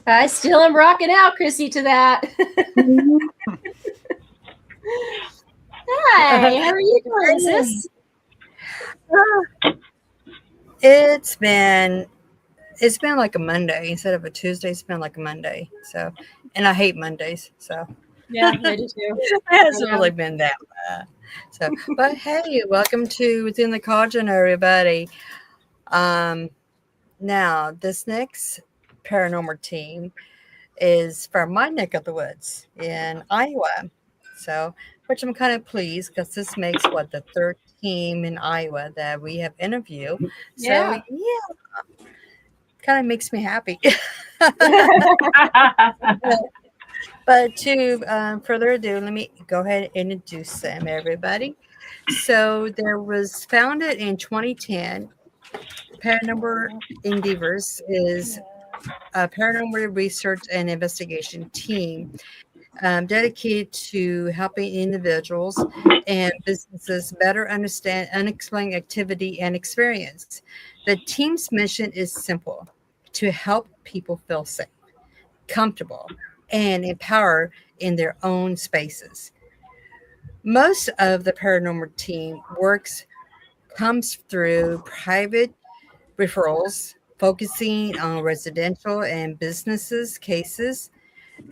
I still am rocking out, Chrissy, to that. Hi, how are you doing, sis? It's been like a Monday instead of a Tuesday. It's been like a Monday. So, and I hate Mondays. So Yeah, I do too. it hasn't really been that bad. So, but hey, welcome to Within the Cauldron, everybody. Now this next paranormal team is from my neck of the woods in Iowa. So, which I'm kind of pleased because this makes the third team in Iowa that we have interviewed. So, yeah, kind of makes me happy. But to further ado, let me go ahead and introduce them, everybody. So, there was founded in 2010. Paranormal Endeavors is a paranormal research and investigation team dedicated to helping individuals and businesses better understand unexplained activity and experience. The team's mission is simple: to help people feel safe, comfortable, and empowered in their own spaces. Most of the paranormal team comes through private referrals, focusing on residential and businesses cases.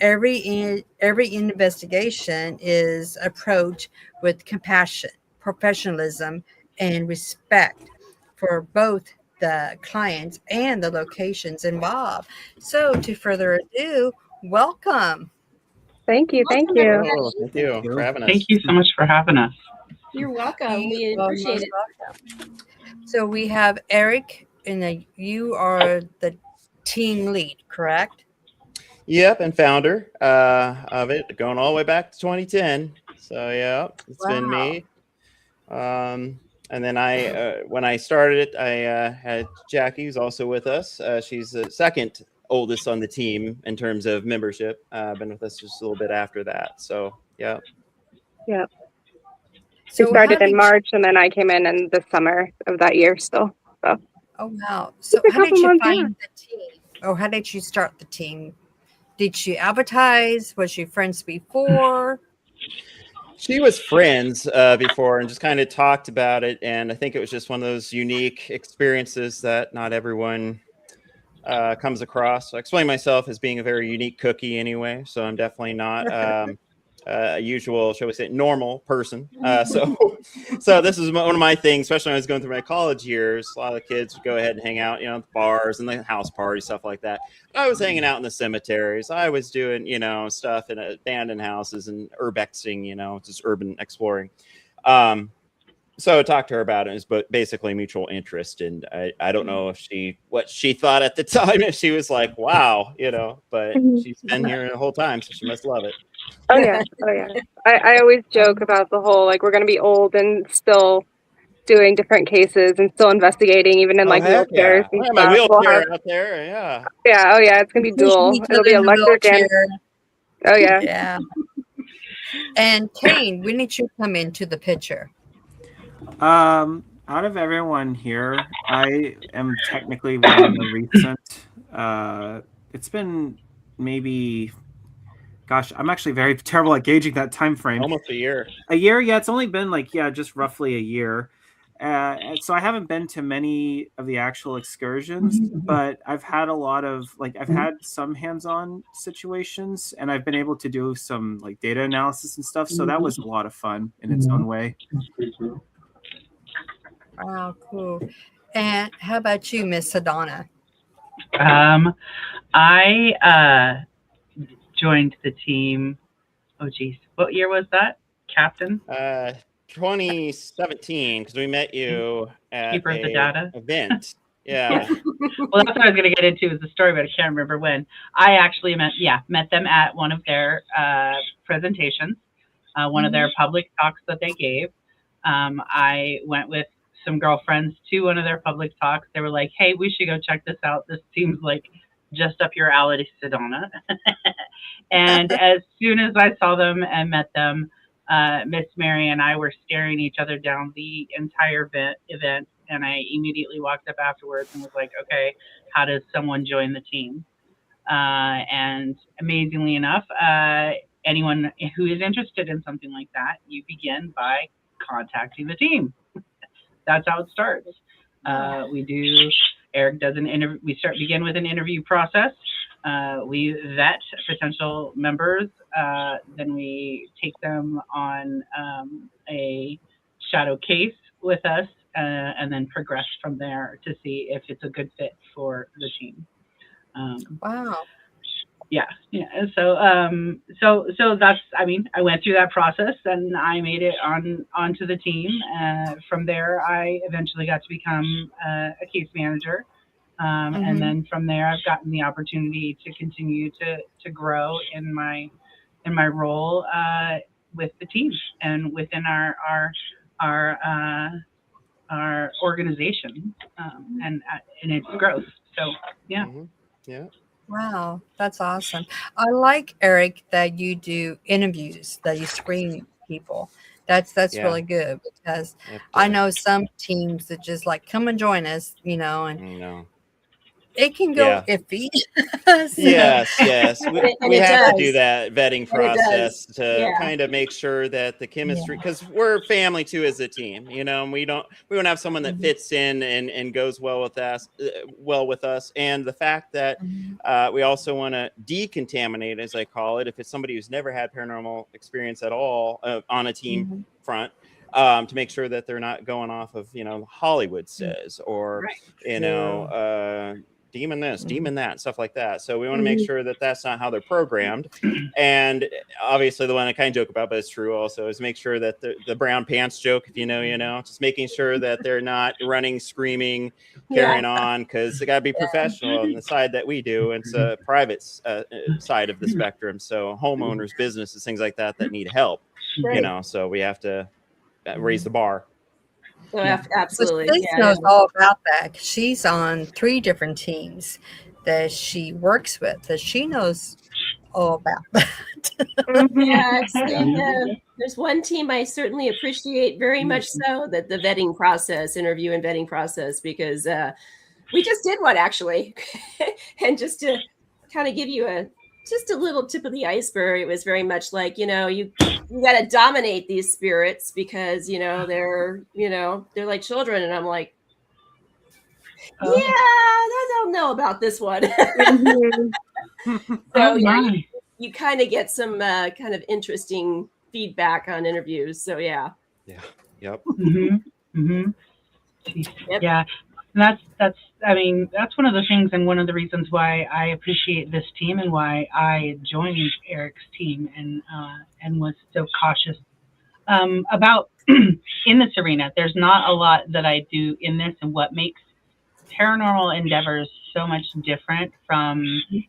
Every investigation is approached with compassion, professionalism, and respect for both the clients and the locations involved. So, to further ado, welcome. Thank you. Welcome, Thank you. everybody. Oh, thank you for having us. Thank you so much for having us. You're welcome. We You are appreciate most it. welcome. So we have Eric, and you are the team lead, correct? Yep, and founder of it, going all the way back to 2010. So yeah, it's been me. And then when I started it, I had Jackie, who's also with us. She's the second oldest on the team in terms of membership. Been with us just a little bit after that. So yeah. Yeah. So We started how in did March, and then I came in the summer of that year still. So Oh wow! So Just a how did couple you months, find the team, or how did you start the team? Did you advertise? Was you friends before? She was friends before and just kind of talked about it. And I think it was just one of those unique experiences that not everyone comes across. I explain myself as being a very unique cookie anyway. So I'm definitely not a usual, shall we say, normal person. So this is one of my things, especially when I was going through my college years. A lot of the kids would go ahead and hang out, at the bars and the house parties, stuff like that. I was hanging out in the cemeteries. I was doing, stuff in abandoned houses and urbexing, just urban exploring. So I talked to her about it. It was basically mutual interest. And I don't know what she thought at the time, if she was like, wow, but she's been here the whole time, so she must love it. Oh yeah. I always joke about the whole we're gonna be old and still doing different cases and still investigating, even in wheelchairs Yeah. and I have my stuff. wheelchair out there. Yeah. Yeah. Oh yeah. It's gonna be dual. Each It'll other be in the electric and wheelchair. oh yeah. Yeah. And Kane, when did you come into the picture? Out of everyone here, I am technically one of the recent. It's been maybe, gosh, I'm actually very terrible at gauging that time frame. Almost a year. A year, yeah. It's only been just roughly a year. So I haven't been to many of the actual excursions, but I've had a lot of I've had some hands-on situations, and I've been able to do some data analysis and stuff. So that was a lot of fun in its own way. Wow, cool. And how about you, Miss Sadona? I joined the team. Oh geez, what year was that, Captain? 2017, because we met you at Keeper of the Data event. Yeah. Well, that's what I was going to get into is the story, but I can't remember when. I actually met them at one of their presentations, one of their public talks that they gave. I went with some girlfriends to one of their public talks. They were like, hey, we should go check this out. This seems like just up your alley, Sedona. And as soon as I saw them and met them, Miss Mary and I were staring each other down the entire event. And I immediately walked up afterwards and was like, okay, how does someone join the team? And amazingly enough, anyone who is interested in something like that, you begin by contacting the team. That's how it starts. Eric does an interview. We begin with an interview process. We vet potential members. Then we take them on a shadow case with us, and then progress from there to see if it's a good fit for the team. Wow. Yeah. So that's, I went through that process and I made it onto the team. From there, I eventually got to become a case manager. And then from there, I've gotten the opportunity to continue to grow in my role with the team and within our organization and its growth. So yeah. Yeah. Wow, that's awesome. I like, Eric, that you do interviews, that you screen people. That's really good, because I know some teams that just like, come and join us, and it can go iffy. Yes. We have to do that vetting process to Yeah. kind of make sure that the chemistry, because we're family too as a team, and we want to have someone that fits in and goes well with us, and the fact that we also want to decontaminate, as I call it, if it's somebody who's never had paranormal experience at all on a team front. To make sure that they're not going off of Hollywood says, or demon this, demon that, stuff like that. So we want to make sure that that's not how they're programmed. And obviously the one I kind of joke about, but it's true also, is make sure that the brown pants joke, if just making sure that they're not running, screaming, carrying on, because they got to be professional on the side that we do. It's a private side of the spectrum. So homeowners, businesses, things like that need help, so we have to raise the bar. Oh, absolutely. Well, Stace knows all about that. She's on 3 different teams that she works with, that she knows all about that. There's one team I certainly appreciate very much so, that the vetting process, interview and vetting process, because we just did one actually. And just to kind of give you just a little tip of the iceberg, it was very much like, you got to dominate these spirits because, they're like children. And I'm like, I don't know about this one. So you kind of get some kind of interesting feedback on interviews. So Yep. Yep. Yeah. And that's one of the things, and one of the reasons why I appreciate this team and why I joined Eric's team and was so cautious about in this arena. There's not a lot that I do in this, and what makes Paranormal Endeavors so much different from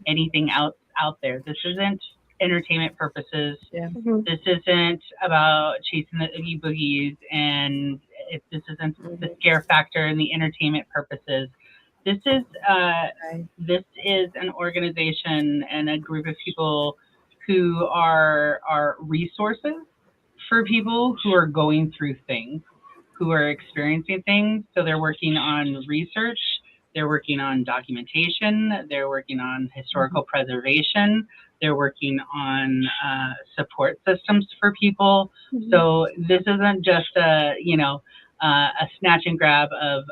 anything out there. This isn't entertainment purposes. This isn't about chasing the oogie boogies, and this isn't the scare factor and the entertainment purposes. This is an organization and a group of people who are resources for people who are going through things, who are experiencing things. So they're working on research, they're working on documentation, they're working on historical preservation, they're working on support systems for people. So this isn't just a snatch and grab of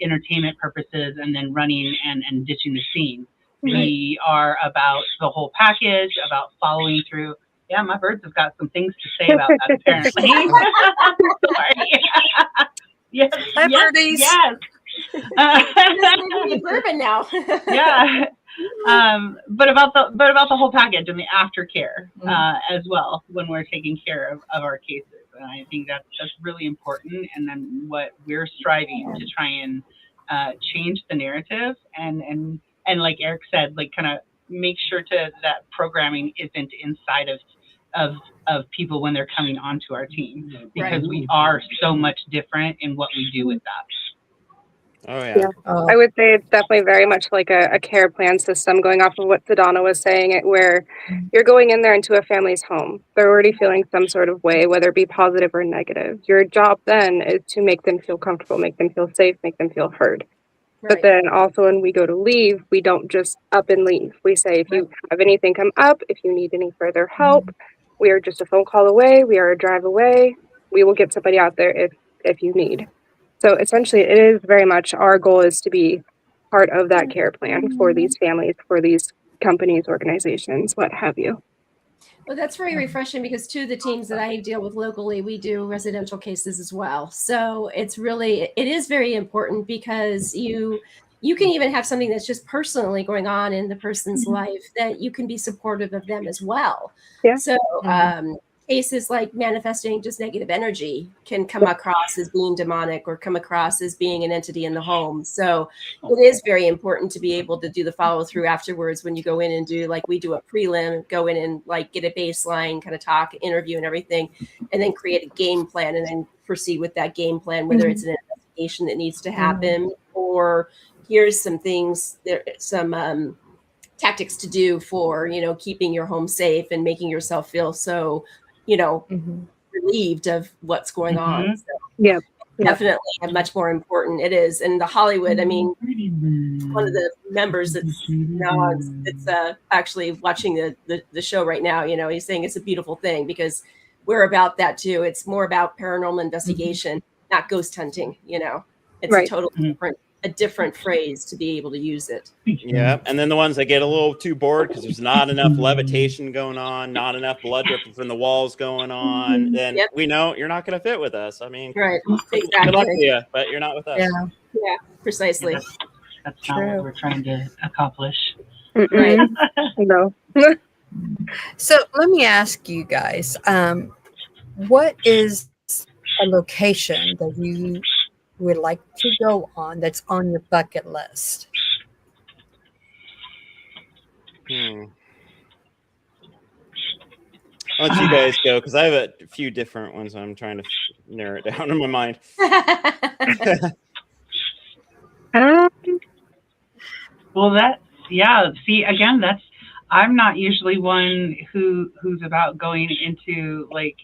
entertainment purposes and then running and ditching the scene. We are about the whole package, about following through. Yeah, my birds have got some things to say about that, apparently. Sorry. Yes. Hi, birdies. Yes. Bourbon now. Yeah. But about the whole package and the aftercare as well when we're taking care of our cases. And I think that's really important. And then what we're striving to try and change the narrative and like Eric said, like kind of make sure that programming isn't inside of people when they're coming onto our team, because we are so much different in what we do with that. Oh yeah. I would say it's definitely very much like a care plan system, going off of what Sadona was saying, where you're going in there into a family's home. They're already feeling some sort of way, whether it be positive or negative. Your job then is to make them feel comfortable, make them feel safe, make them feel heard. But then also when we go to leave, we don't just up and leave. We say, if you have anything come up, if you need any further help, we are just a phone call away. We are a drive away. We will get somebody out there if you need. So essentially, it is very much our goal is to be part of that care plan for these families, for these companies, organizations, what have you. Well, that's very refreshing because two of the teams that I deal with locally, we do residential cases as well. So it is very important because you can even have something that's just personally going on in the person's life that you can be supportive of them as well. Yeah. So cases like manifesting just negative energy can come across as being demonic or come across as being an entity in the home. So it is very important to be able to do the follow through afterwards when you go in and do, like we do a prelim, go in and like get a baseline kind of talk, interview and everything, and then create a game plan and then proceed with that game plan, whether it's an investigation that needs to happen or here's some things, some tactics to do for, keeping your home safe and making yourself feel so, relieved of what's going on. So definitely much more important it is. And the Hollywood, I mean, one of the members that's now it's actually watching the show right now, he's saying it's a beautiful thing because we're about that too. It's more about paranormal investigation, not ghost hunting, it's a totally different phrase to be able to use it. Yeah. And then the ones that get a little too bored because there's not enough levitation going on, not enough blood dripping from the walls going on, then we know you're not going to fit with us. I mean, exactly. Good luck to you, but you're not with us. Yeah, precisely. Yeah, that's not what we're trying to accomplish. Right. No. So let me ask you guys, what is a location that you would like to go on that's on your bucket list? I'll let you guys go because I have a few different ones. I'm trying to narrow it down in my mind. Well, see, again, I'm not usually one who's about going into like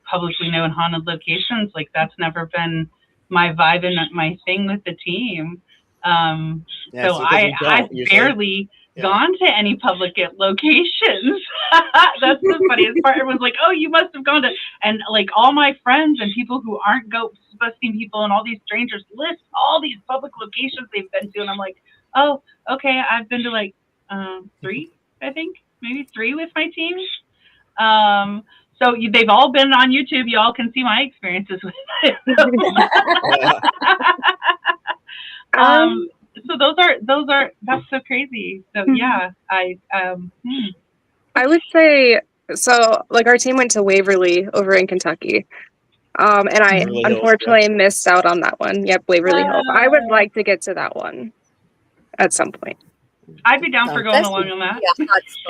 publicly known haunted locations. Like that's never been my vibe and my thing with the team. So I've barely gone to any public locations. That's the funniest part. Everyone's like, oh, you must have gone to, and like all my friends and people who aren't ghost busting people and all these strangers list all these public locations they've been to. And I'm like, oh, okay. I've been to like 3, I think, maybe 3 with my team. So they've all been on YouTube. You all can see my experiences with it. So that's so crazy. So yeah, I would say, so like our team went to Waverly over in Kentucky. And I unfortunately missed out on that one. Yep, Waverly Hills. I would like to get to that one at some point. I'd be down for going along on that.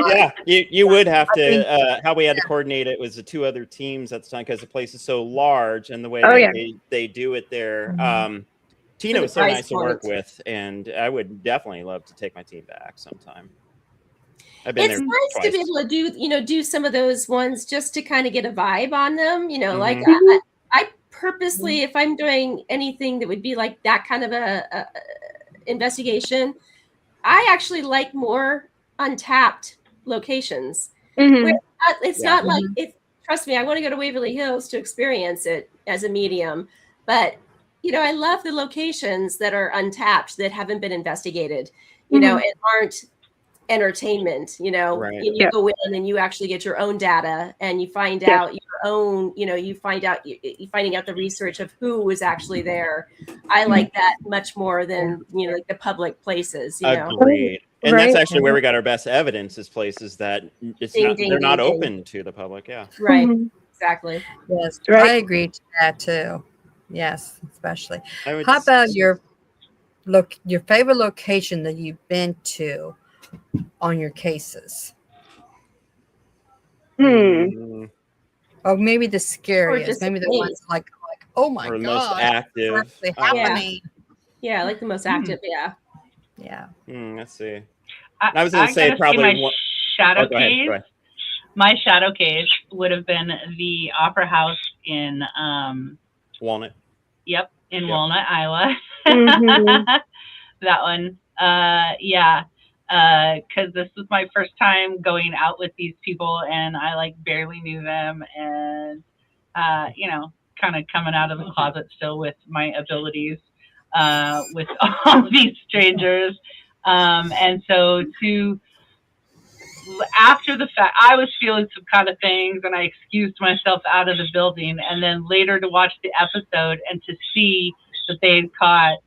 Yeah, you would have to. How we had to coordinate it was the 2 other teams at the time because the place is so large and the way they do it there. Tina was so nice to work with, and I would definitely love to take my team back sometime. It's nice to be able to do some of those ones just to kind of get a vibe on them. Like I purposely, if I'm doing anything that would be like that kind of a investigation, I actually like more untapped locations. It's not like it. Trust me, I want to go to Waverly Hills to experience it as a medium, but I love the locations that are untapped that haven't been investigated. And aren't entertainment. You go in and you actually get your own data and you find out your own. You finding out the research of who was actually there. I like that much more than like the public places. Agreed. And that's actually where we got our best evidence is places that they're not open to the public. Yeah. Right. Exactly. Yes. I agree to that too. Yes, especially. How about your favorite location that you've been to on your cases? Or maybe the scariest. Maybe the ones like oh my god, most active. Happening. Yeah, like the most active. Yeah. Let's see. I was going to say probably my shadow case. My shadow case would have been the Opera House in Walnut. Yep, in Walnut, Iowa. that one. Yeah. Because this was my first time going out with these people, and I like barely knew them, and you know, kind of coming out of the closet still with my abilities with all these strangers. And so to after the fact, I was feeling some kind of things, and I excused myself out of the building. And then later to watch the episode and to see that they had caught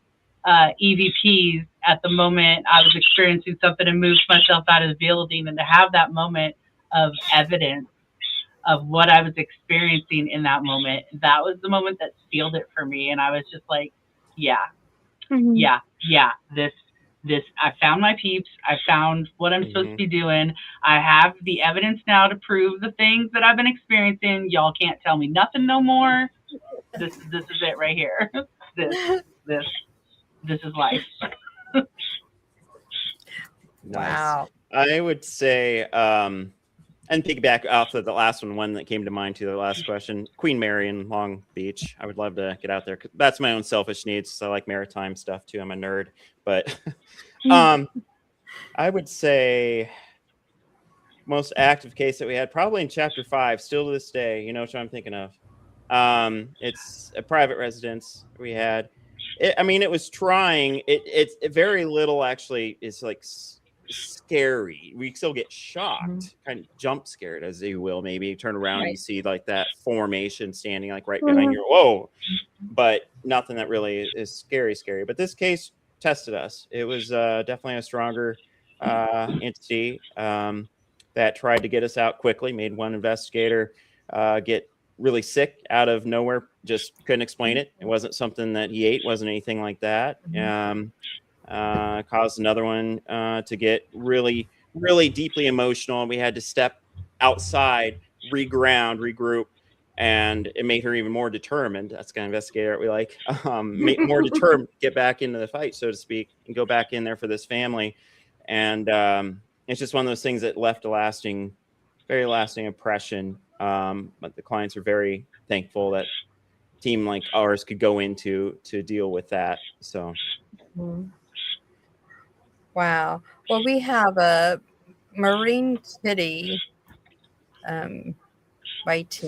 EVPs at the moment I was experiencing something, and moved myself out of the building, and to have that moment of evidence of what I was experiencing in that moment, that was the moment that sealed it for me. And I was just like, yeah, yeah, this, I found my peeps. I found what I'm supposed to be doing. I have the evidence now to prove the things that I've been experiencing. Y'all can't tell me nothing no more. This is it right here. This is life. Wow. I would say, and piggyback off of the last one that came to mind to the last question, Queen Mary in Long Beach. I would love to get out there. That's my own selfish needs. So I like maritime stuff too. I'm a nerd, but I would say most active case that we had probably in chapter 5, still to this day, you know what I'm thinking of. It's a private residence we had. It was trying. It's very little actually is like scary. We still get shocked, kind of jump scared, as you will. Maybe you turn around and you see like that formation standing like right behind you. Whoa! But nothing that really is scary. But this case tested us. It was definitely a stronger entity that tried to get us out quickly. Made one investigator get really sick out of nowhere. Just couldn't explain it. It wasn't something that he ate. Wasn't anything like that. Caused another one to get really, really deeply emotional. We had to step outside, regroup, and it made her even more determined. That's the kind of investigator that we like. More determined, get back into the fight, so to speak, and go back in there for this family. And it's just one of those things that left a very lasting impression. But the clients are very thankful that a team like ours could go into to deal with that. So. Wow. Well, we have a Marine Kitty, YT.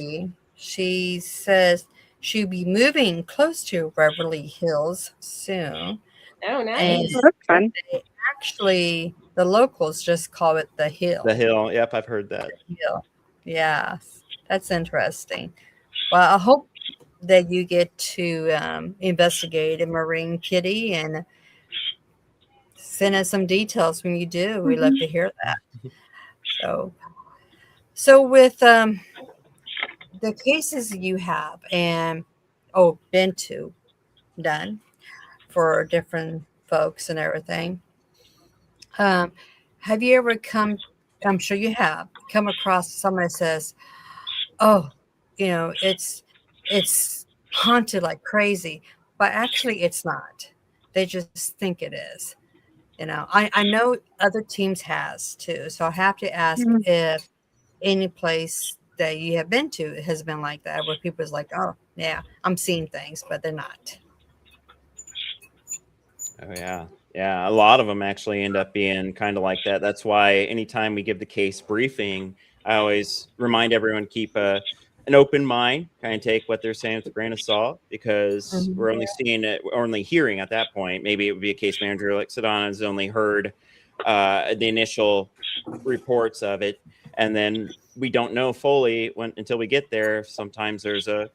She says she'll be moving close to Beverly Hills soon. Oh, nice. And That's fun. actually, the locals just call it the Hill. The Hill. Yep, I've heard that. The Hill. Yeah, that's interesting. Well, I hope that you get to investigate a Marine Kitty and send us some details when you do. We'd love to hear that. So with the cases you have and been to, done for different folks and everything, have you ever I'm sure you have come across someone that says, oh, it's haunted like crazy, but actually it's not. They just think it is. I know other teams has too. So I have to ask if any place that you have been to has been like that, where people's like, oh yeah, I'm seeing things, but they're not. Oh yeah. Yeah. A lot of them actually end up being kind of like that. That's why anytime we give the case briefing, I always remind everyone to keep an open mind, kind of take what they're saying with a grain of salt, because we're only seeing it, only hearing at that point. Maybe it would be a case manager like Sadona has only heard the initial reports of it, and then we don't know fully until we get there. Sometimes there's a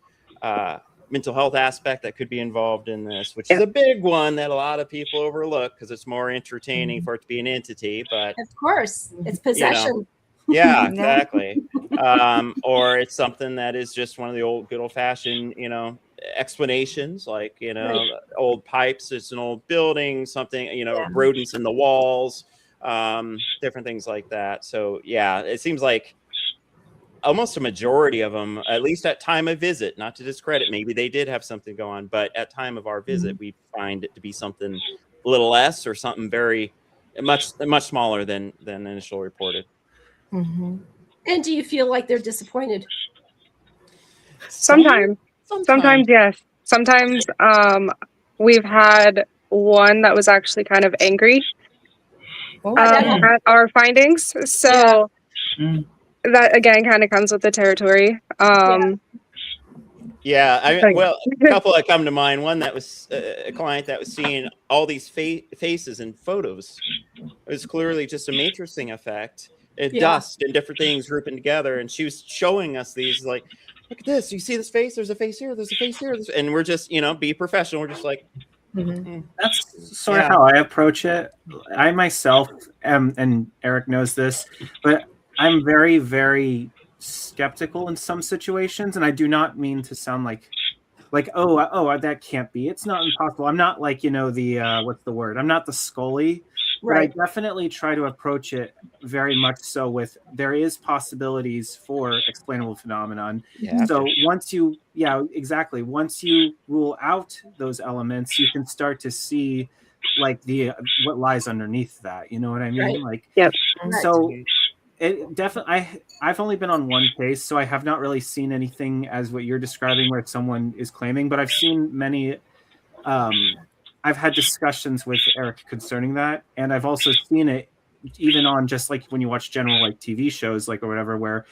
mental health aspect that could be involved in this, which is a big one that a lot of people overlook because it's more entertaining for it to be an entity. But of course, it's possession. Yeah, exactly. Or it's something that is just one of the good old fashioned, explanations, like, old pipes. It's an old building, something, rodents in the walls, different things like that. So yeah, it seems like almost a majority of them, at least at time of visit, not to discredit, maybe they did have something go on, but at time of our visit, we find it to be something a little less or something much smaller than initial reported. And do you feel like they're disappointed? Sometimes yes. Sometimes we've had one that was actually kind of angry Oh, at our findings. So Mm. that again kind of comes with the territory. Well, a couple that come to mind. One that was a client that was seeing all these faces and photos. It was clearly just a matrixing effect, dust and different things grouping together. And she was showing us these, like, look at this. You see this face? There's a face here. There's a face here. And we're just, be professional. We're just like, that's sort of how I approach it. I myself am, and Eric knows this, but I'm very, very skeptical in some situations, and I do not mean to sound like oh that can't be. It's not impossible. I'm not like the what's the word? I'm not the Scully, right? But I definitely try to approach it very much so with there is possibilities for explainable phenomenon. Yeah. So once you rule out those elements, you can start to see like what lies underneath that. You know what I mean? Right. Like, yep. So. It definitely. I've only been on one case, so I have not really seen anything as what you're describing, where someone is claiming. But I've seen many. I've had discussions with Eric concerning that, and I've also seen it even on just like when you watch general like TV shows, like or whatever, where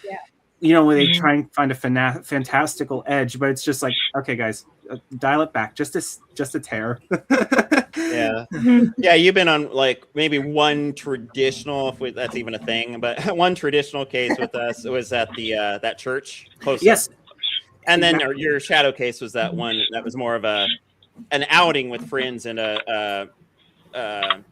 where they try and find a fantastical edge, but it's just like, okay, guys, dial it back just a tear. Yeah, you've been on like maybe one traditional, if that's even a thing, but one traditional case with us was at the that church close. Yes, and then your shadow case was that one that was more of an outing with friends and a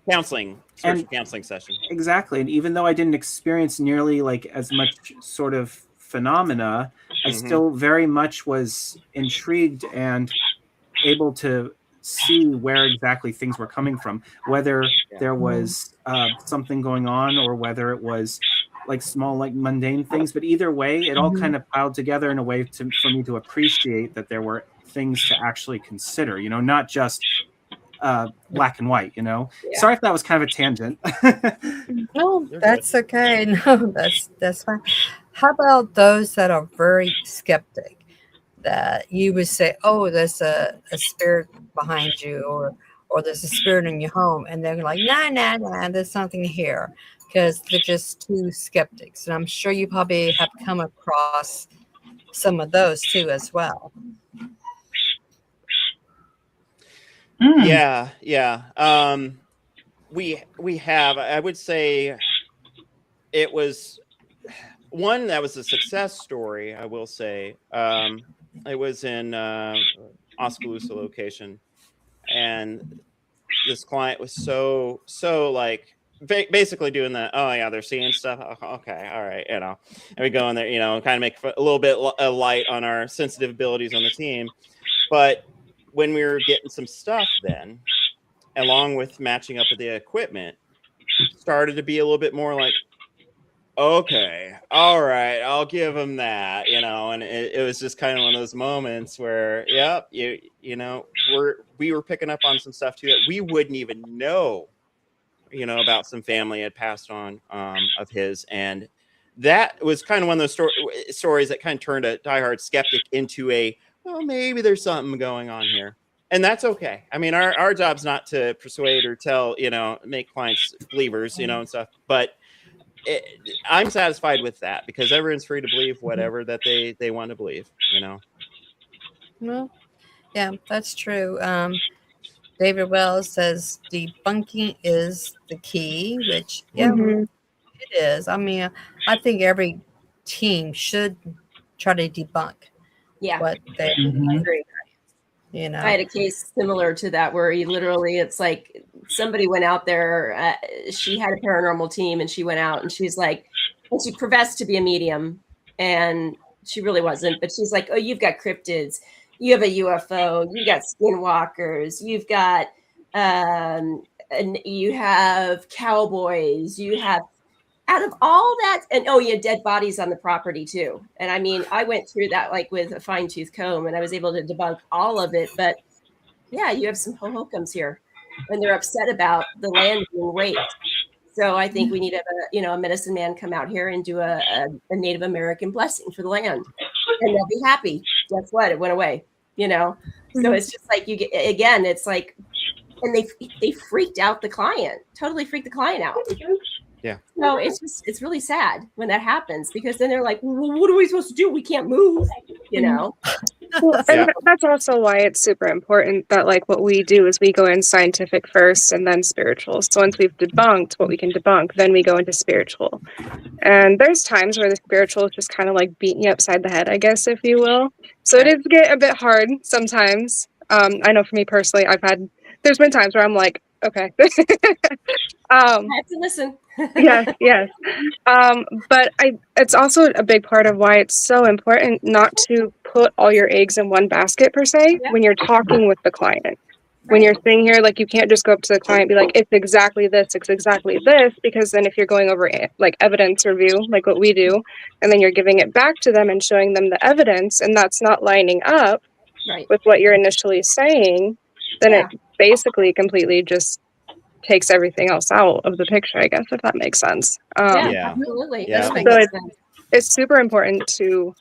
counseling session. Exactly, and even though I didn't experience nearly like as much sort of phenomena, I still very much was intrigued and able to see where exactly things were coming from, whether there was something going on or whether it was like small, like mundane things. But either way, it all kind of piled together in a way for me to appreciate that there were things to actually consider, not just black and white, Sorry if that was kind of a tangent. No, that's okay. No, that's fine. How about those that are very skeptic? That you would say, oh, there's a spirit behind you, or there's a spirit in your home, and they're like, nah, there's something here, because they're just too skeptics. And I'm sure you probably have come across some of those too as well. Yeah. We have, I would say it was one that was a success story, I will say. It was in Oskaloosa location, and this client was so like basically doing that. Oh yeah, they're seeing stuff. Okay, all right, and we go in there, kind of make a little bit light on our sensitive abilities on the team. But when we were getting some stuff, then along with matching up with the equipment, started to be a little bit more like, okay, all right, I'll give him that, and it was just kind of one of those moments where, we were picking up on some stuff too that we wouldn't even know, about some family had passed on of his, and that was kind of one of those stories that kind of turned a diehard skeptic into well, maybe there's something going on here. And that's okay. I mean, our job's not to persuade or tell, make clients believers, and stuff, but I'm satisfied with that because everyone's free to believe whatever that they want to believe, Well, yeah, that's true. David Wells says debunking is the key, which it is. I mean, I think every team should try to debunk what they agree. I had a case similar to that where it's like somebody went out there. She had a paranormal team, and she went out, and she's like, and she professed to be a medium, and she really wasn't. But she's like, oh, you've got cryptids, you have a UFO, you got skinwalkers, you've got, and you have cowboys, you have. Out of all that, and you had dead bodies on the property too. And I mean, I went through that like with a fine tooth comb, and I was able to debunk all of it. But yeah, you have some hohokums here, and they're upset about the land being raped. So I think we need to have a medicine man come out here and do a Native American blessing for the land, and they'll be happy. Guess what? It went away. So it's just like you get again. It's like and they freaked out the client, totally freaked the client out. Yeah. So it's really sad when that happens, because then they're like, well, what are we supposed to do? We can't move, you know? Well, and that's also why it's super important that like what we do is we go in scientific first and then spiritual. So once we've debunked what we can debunk, then we go into spiritual. And there's times where the spiritual is just kind of like beating you upside the head, I guess, if you will. So it is get a bit hard sometimes. I know for me personally, there's been times where I'm like, okay. I have to listen. yes. But it's also a big part of why it's so important not to put all your eggs in one basket per se when you're talking with the client. When you're sitting here, like you can't just go up to the client and be like, it's exactly this, because then if you're going over like evidence review, like what we do, and then you're giving it back to them and showing them the evidence, and that's not lining up with what you're initially saying, then it basically completely just takes everything else out of the picture, I guess, if that makes sense. Absolutely. Yeah. So it's super important to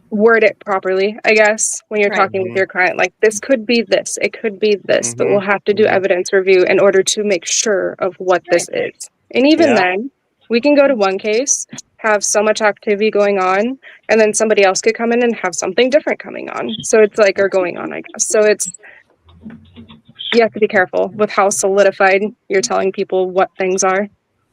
word it properly, I guess, when you're talking with your client. Like, this could be this, it could be this, but we'll have to do evidence review in order to make sure of what this is. And even then, we can go to one case, have so much activity going on, and then somebody else could come in and have something different coming on. So it's like, or going on, I guess. So you have to be careful with how solidified you're telling people what things are.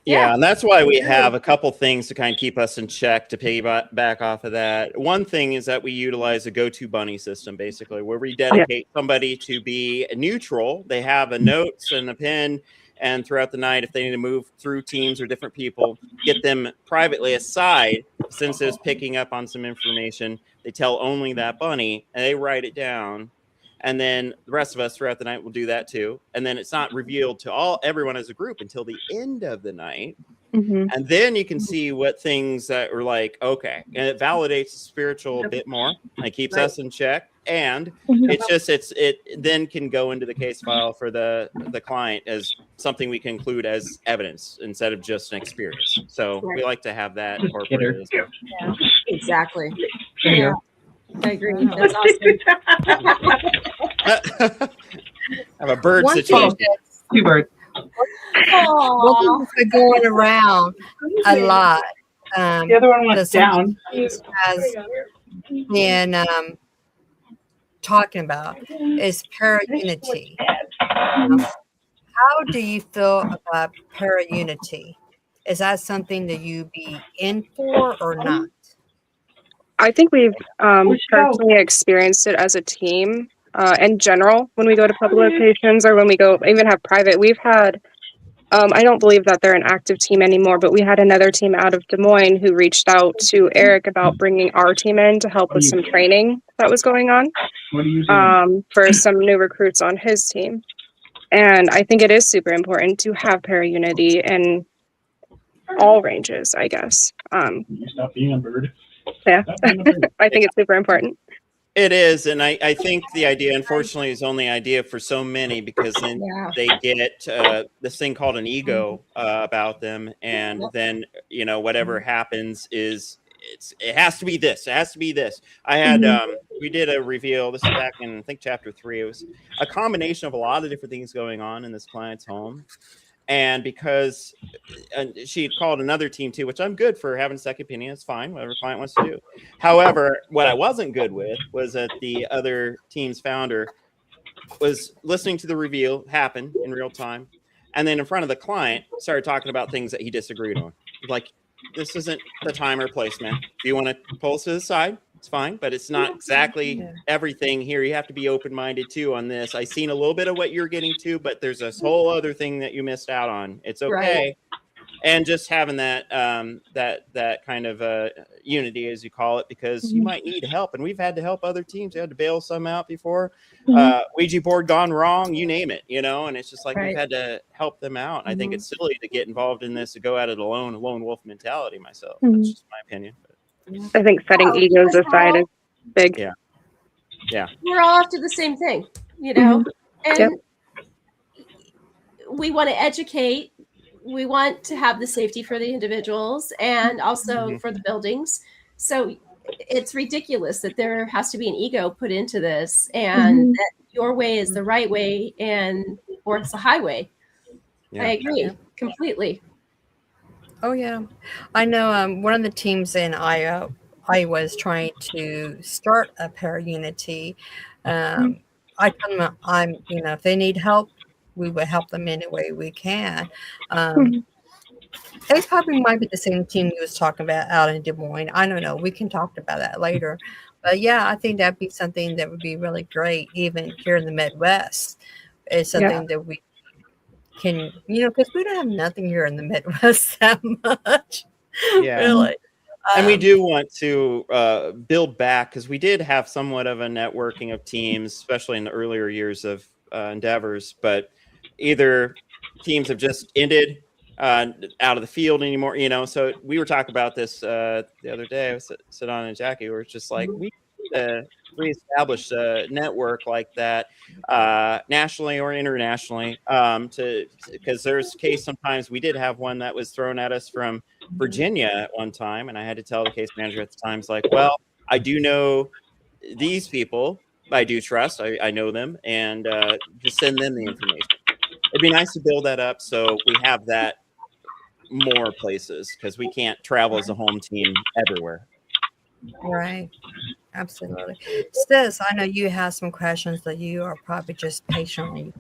Yeah, and that's why we have a couple things to kind of keep us in check to piggyback off of that. One thing is that we utilize a go-to bunny system, basically, where we dedicate somebody to be neutral. They have a notes and a pen, and throughout the night, if they need to move through teams or different people, get them privately aside. Since it's picking up on some information, they tell only that bunny, and they write it down. And then the rest of us throughout the night will do that too. And then it's not revealed to everyone as a group until the end of the night. And then you can see what things that are like, okay. And it validates the spiritual a bit more. And it keeps us in check. And it then can go into the case file for the client as something we can include as evidence instead of just an experience. So we like to have that incorporated as well. Yeah, exactly. Yeah. I agree. That's awesome. I have a bird situation. Two birds. One thing that's going around a lot. The other one went down. Has been talking about is para-unity. How do you feel about para-unity? Is that something that you be in for or not? I think we've personally experienced it as a team in general when we go to public locations or when we go even have private. We've had, I don't believe that they're an active team anymore, but we had another team out of Des Moines who reached out to Eric about bringing our team in to help with some training that was going on for some new recruits on his team. And I think it is super important to have para-unity in all ranges, I guess. Stop being a bird. Yeah, I think it's super important. It is, and I think the idea, unfortunately, is only idea for so many because then they get this thing called an ego about them, and then whatever happens is it has to be this. It has to be this. I had we did a reveal. This is back in I think chapter 3. It was a combination of a lot of different things going on in this client's home. And because she had called another team too, which I'm good for having a second opinion. It's fine, whatever client wants to do. However, what I wasn't good with was that the other team's founder was listening to the reveal happen in real time. And then in front of the client started talking about things that he disagreed on. Like, this isn't the time or place, man. If you want to pull us to the side, it's fine, but it's not exactly everything here. You have to be open-minded too on this. I seen a little bit of what you're getting to, but there's this whole other thing that you missed out on. It's okay. And just having that that kind of unity, as you call it, because you might need help. And we've had to help other teams. We had to bail some out before. Ouija board gone wrong, you name it, and it's just like we've had to help them out. I think it's silly to get involved in this, to go at it alone, a lone wolf mentality myself. That's just my opinion. But I think setting egos aside is big. Yeah. We're all after the same thing, and we want to educate. We want to have the safety for the individuals and also for the buildings. So it's ridiculous that there has to be an ego put into this and that your way is the right way or it's a highway. Yeah. I agree completely. Oh yeah, I know. One of the teams in Iowa is trying to start a para-unity. I told them if they need help, we will help them any way we can. They probably might be the same team you was talking about out in Des Moines. I don't know. We can talk about that later. But yeah, I think that'd be something that would be really great, even here in the Midwest. It's something that we can, because we don't have nothing here in the Midwest that much. Yeah. Really. And we do want to build back, because we did have somewhat of a networking of teams, especially in the earlier years of Endeavors, but either teams have just ended out of the field anymore, so we were talking about this the other day with Sadona and Jackie, where it's just like we reestablish a network like that nationally or internationally, because there's a case sometimes we did have one that was thrown at us from Virginia at one time, and I had to tell the case manager at the time, it's like, well, I do know these people, I do trust, I know them, and just send them the information. It'd be nice to build that up so we have that more places, because we can't travel as a home team everywhere. Right. Absolutely. Sis, I know you have some questions that you are probably just patiently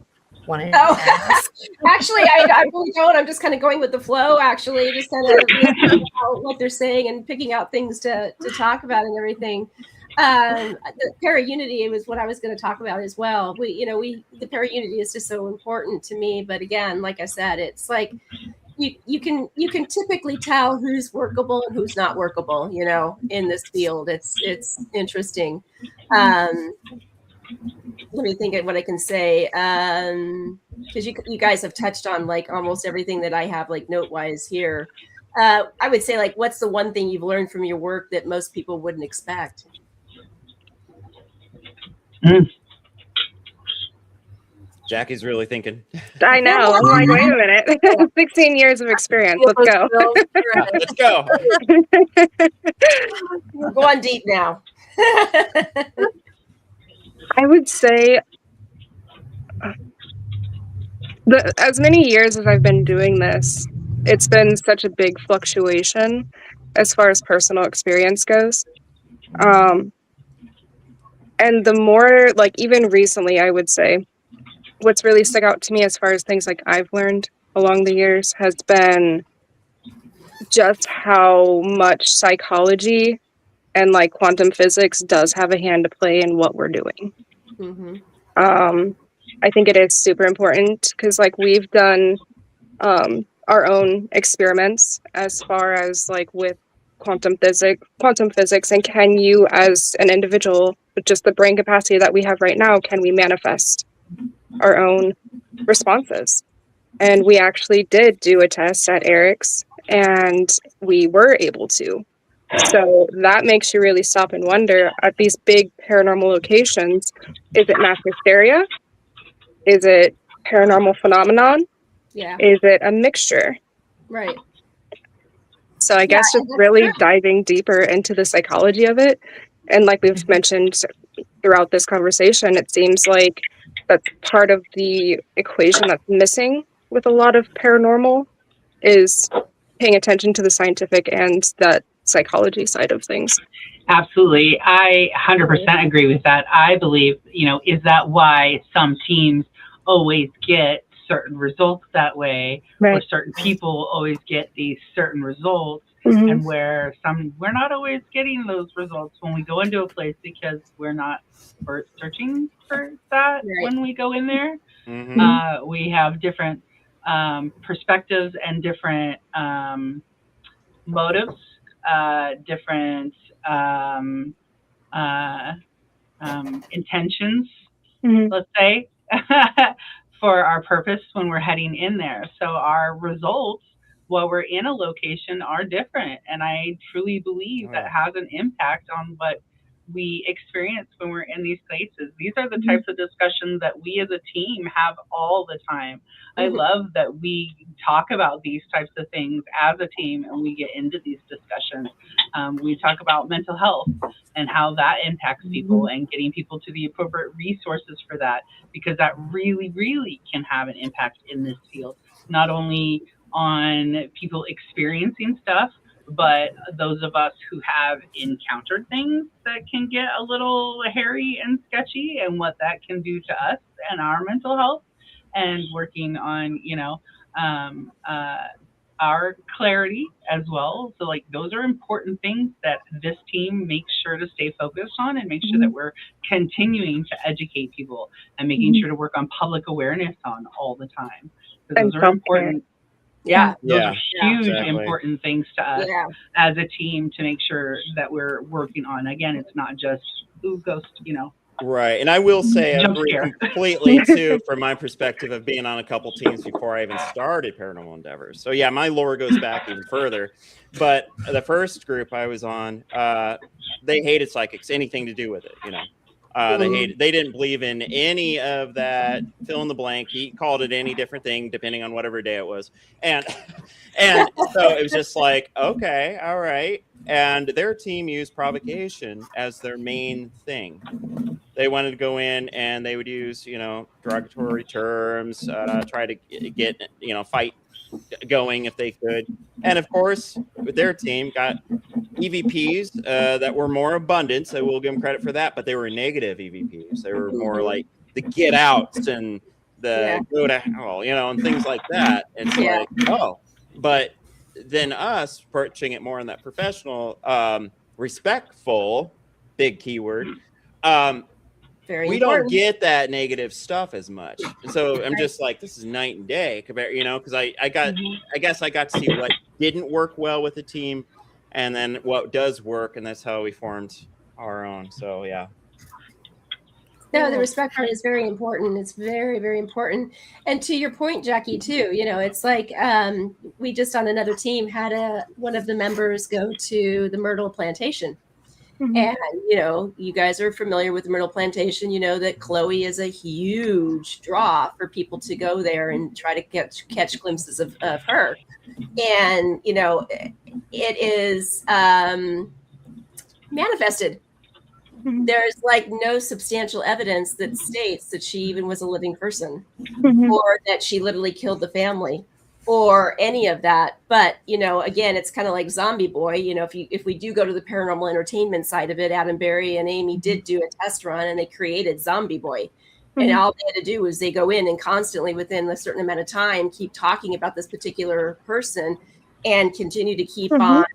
wanting to ask. Actually, I really don't. I'm just kind of going with the flow, actually, just kind of listening to what they're saying and picking out things to talk about and everything. The para-unity was what I was going to talk about as well. The para-unity is just so important to me. But again, like I said, it's like you can typically tell who's workable and who's not workable, in this field. It's interesting. Let me think of what I can say. Because you guys have touched on like almost everything that I have like note wise here. I would say, like, what's the one thing you've learned from your work that most people wouldn't expect? Jackie's really thinking. I know. I'm like, wait a minute. 16 years of experience. Let's go. Let's go. We're going deep now. I would say as many years as I've been doing this, it's been such a big fluctuation as far as personal experience goes. And the more, like, even recently, I would say, what's really stuck out to me as far as things like I've learned along the years has been just how much psychology and like quantum physics does have a hand to play in what we're doing. Mm-hmm. I think it is super important because like we've done our own experiments as far as like with quantum physics, and can you as an individual with just the brain capacity that we have right now, can we manifest our own responses? And we actually did do a test at Eric's and we were able to. So that makes you really stop and wonder at these big paranormal locations, is it mass hysteria? Is it paranormal phenomenon? Yeah. Is it a mixture? Right. So I guess just really diving deeper into the psychology of it. And like we've mentioned throughout this conversation, it seems like that's part of the equation that's missing with a lot of paranormal is paying attention to the scientific and that psychology side of things. Absolutely. I 100% agree with that. I believe, is that why some teams always get certain results that way, right, or certain people always get these certain results, mm-hmm, and where we're not always getting those results when we go into a place because we're searching for that, right, when we go in there. Mm-hmm. We have different perspectives and different motives, different intentions, mm-hmm, let's say, for our purpose when we're heading in there. So our results while we're in a location are different. And I truly believe that has an impact on what we experience when we're in these places. These are the types of discussions that we as a team have all the time. I love that we talk about these types of things as a team and we get into these discussions. We talk about mental health and how that impacts people and getting people to the appropriate resources for that, because that really, really can have an impact in this field, not only on people experiencing stuff, but those of us who have encountered things that can get a little hairy and sketchy, and what that can do to us and our mental health, and working on, our clarity as well. So like those are important things that this team makes sure to stay focused on, and make sure that we're continuing to educate people and making sure to work on public awareness on all the time. So those are important. Yeah. Those are huge, exactly. important things to us as a team to make sure that we're working on. Again, it's not just, ooh, ghost, Right. And I will say I Jump agree scare. completely too, from my perspective of being on a couple teams before I even started Paranormal Endeavors. So yeah, my lore goes back even further. But the first group I was on, they hated psychics, anything to do with it, they didn't believe in any of that fill in the blank. He called it any different thing depending on whatever day it was. And so it was just like, okay, all right. And their team used provocation as their main thing. They wanted to go in and they would use, derogatory terms, try to get, fight going if they could. And of course, their team got EVPs that were more abundant, so we'll give them credit for that, but they were negative EVPs. They were more like the get outs and the go to hell, and things like that. It's like, oh, but then us approaching it more in that professional, respectful, big keyword, we don't get that negative stuff as much. So I'm just like, this is night and day compared, because I guess I got to see what didn't work well with the team and then what does work. And that's how we formed our own. So, yeah. No, the respect part is very important. It's very, very important. And to your point, Jackie, too, it's like we just on another team had one of the members go to the Myrtle Plantation. And, you guys are familiar with the Myrtle Plantation. You know that Chloe is a huge draw for people to go there and try to catch glimpses of her. And, it is manifested. There's like no substantial evidence that states that she even was a living person or that she literally killed the family or any of that. But, again, it's kind of like Zombie Boy. If we do go to the paranormal entertainment side of it, Adam Berry and Amy did do a test run and they created Zombie Boy. And all they had to do was they go in and constantly within a certain amount of time keep talking about this particular person and continue to keep on,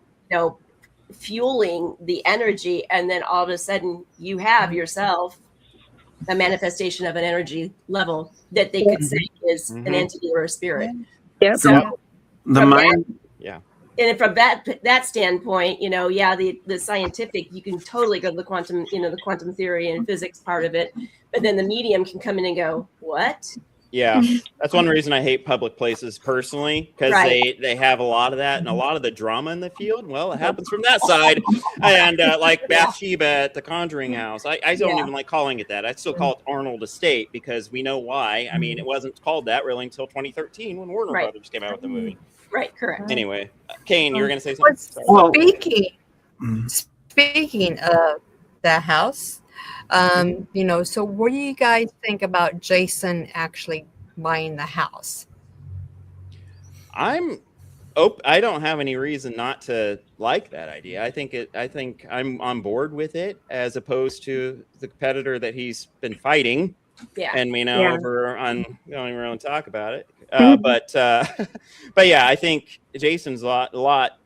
fueling the energy. And then all of a sudden you have yourself a manifestation of an energy level that they could say is an entity or a spirit. So the mind, and from that standpoint, the scientific, you can totally go to the quantum, the quantum theory and physics part of it, but then the medium can come in and go, what? Yeah, that's one reason I hate public places personally, because they have a lot of that and a lot of the drama in the field. Well, it happens from that side. And like Bathsheba at the Conjuring House, I don't even like calling it that. I still call it Arnold Estate because we know why. I mean, it wasn't called that really until 2013 when Warner Brothers came out with the movie. Right, correct. Anyway, Kane, you were going to say something? Well, speaking of the house, so what do you guys think about Jason actually buying the house? I don't have any reason not to like that idea. I think I'm on board with it as opposed to the competitor that he's been fighting. Yeah. And we know over on, we don't even really talk about it. But yeah, I think Jason's a lot